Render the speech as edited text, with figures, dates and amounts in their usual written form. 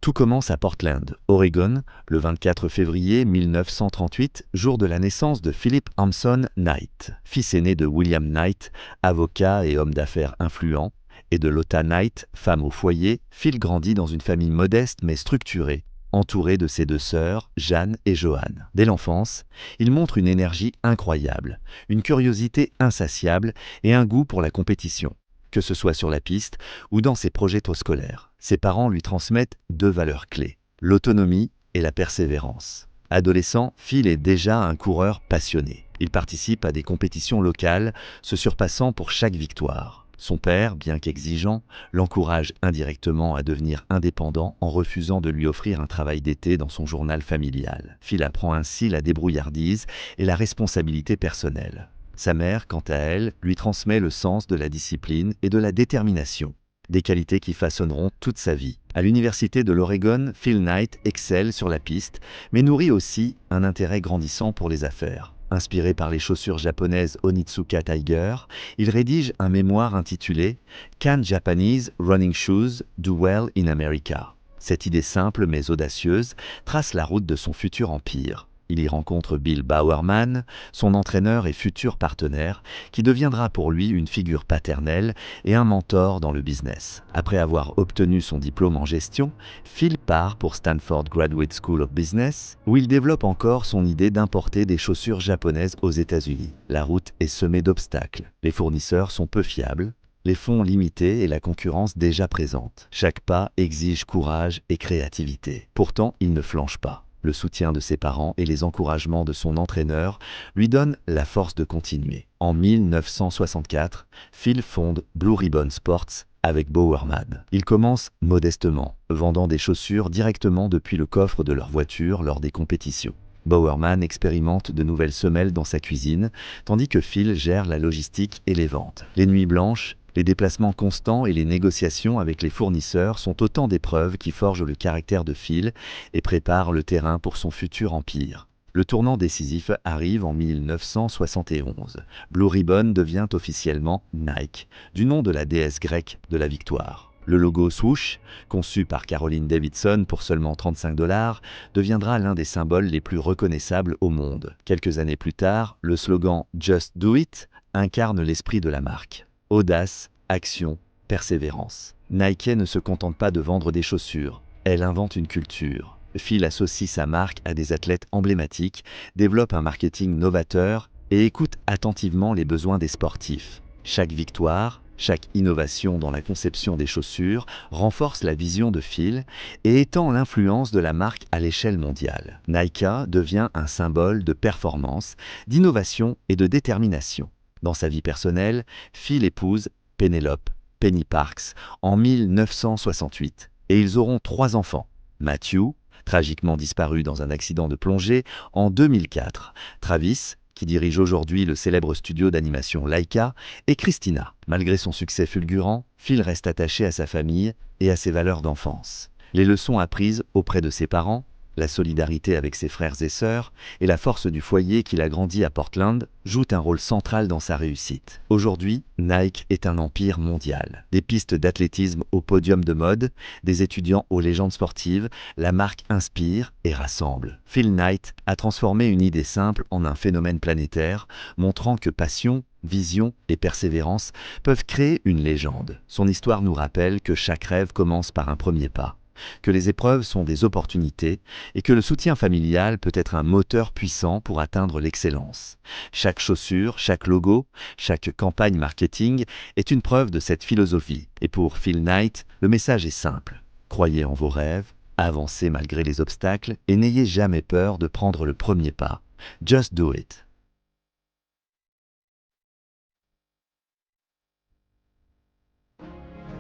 Tout commence à Portland, Oregon, le 24 février 1938, jour de la naissance de Philip Hampson Knight, fils aîné de William Knight, avocat et homme d'affaires influent, et de Lotta Knight, femme au foyer. Phil grandit dans une famille modeste mais structurée, entouré de ses deux sœurs, Jeanne et Joanne. Dès l'enfance, il montre une énergie incroyable, une curiosité insatiable et un goût pour la compétition, que ce soit sur la piste ou dans ses projets scolaires. Ses parents lui transmettent deux valeurs clés, l'autonomie et la persévérance. Adolescent, Phil est déjà un coureur passionné. Il participe à des compétitions locales, se surpassant pour chaque victoire. Son père, bien qu'exigeant, l'encourage indirectement à devenir indépendant en refusant de lui offrir un travail d'été dans son journal familial. Phil apprend ainsi la débrouillardise et la responsabilité personnelle. Sa mère, quant à elle, lui transmet le sens de la discipline et de la détermination, des qualités qui façonneront toute sa vie. À l'université de l'Oregon, Phil Knight excelle sur la piste, mais nourrit aussi un intérêt grandissant pour les affaires. Inspiré par les chaussures japonaises Onitsuka Tiger, il rédige un mémoire intitulé « Can Japanese Running Shoes Do Well in America ?» Cette idée simple mais audacieuse trace la route de son futur empire. Il y rencontre Bill Bowerman, son entraîneur et futur partenaire, qui deviendra pour lui une figure paternelle et un mentor dans le business. Après avoir obtenu son diplôme en gestion, Phil part pour Stanford Graduate School of Business, où il développe encore son idée d'importer des chaussures japonaises aux États-Unis. La route est semée d'obstacles. Les fournisseurs sont peu fiables, les fonds limités et la concurrence déjà présente. Chaque pas exige courage et créativité. Pourtant, il ne flanche pas. Le soutien de ses parents et les encouragements de son entraîneur lui donnent la force de continuer. En 1964, Phil fonde Blue Ribbon Sports avec Bowerman. Il commence modestement, vendant des chaussures directement depuis le coffre de leur voiture lors des compétitions. Bowerman expérimente de nouvelles semelles dans sa cuisine, tandis que Phil gère la logistique et les ventes. Les nuits blanches, les déplacements constants et les négociations avec les fournisseurs sont autant d'épreuves qui forgent le caractère de Phil et préparent le terrain pour son futur empire. Le tournant décisif arrive en 1971. Blue Ribbon devient officiellement Nike, du nom de la déesse grecque de la victoire. Le logo swoosh, conçu par Caroline Davidson pour seulement 35 $, deviendra l'un des symboles les plus reconnaissables au monde. Quelques années plus tard, le slogan « Just Do It » incarne l'esprit de la marque. Audace, action, persévérance. Nike ne se contente pas de vendre des chaussures, elle invente une culture. Phil associe sa marque à des athlètes emblématiques, développe un marketing novateur et écoute attentivement les besoins des sportifs. Chaque victoire, chaque innovation dans la conception des chaussures renforce la vision de Phil et étend l'influence de la marque à l'échelle mondiale. Nike devient un symbole de performance, d'innovation et de détermination. Dans sa vie personnelle, Phil épouse Penelope Penny Parks en 1968 et ils auront 3 enfants. Matthew, tragiquement disparu dans un accident de plongée en 2004, Travis, qui dirige aujourd'hui le célèbre studio d'animation Laika, et Christina. Malgré son succès fulgurant, Phil reste attaché à sa famille et à ses valeurs d'enfance. Les leçons apprises auprès de ses parents, la solidarité avec ses frères et sœurs et la force du foyer qu'il a grandi à Portland jouent un rôle central dans sa réussite. Aujourd'hui, Nike est un empire mondial. Des pistes d'athlétisme au podium de mode, des étudiants aux légendes sportives, la marque inspire et rassemble. Phil Knight a transformé une idée simple en un phénomène planétaire, montrant que passion, vision et persévérance peuvent créer une légende. Son histoire nous rappelle que chaque rêve commence par un premier pas, que les épreuves sont des opportunités et que le soutien familial peut être un moteur puissant pour atteindre l'excellence. Chaque chaussure, chaque logo, chaque campagne marketing est une preuve de cette philosophie. Et pour Phil Knight, le message est simple. Croyez en vos rêves, avancez malgré les obstacles et n'ayez jamais peur de prendre le premier pas. Just do it.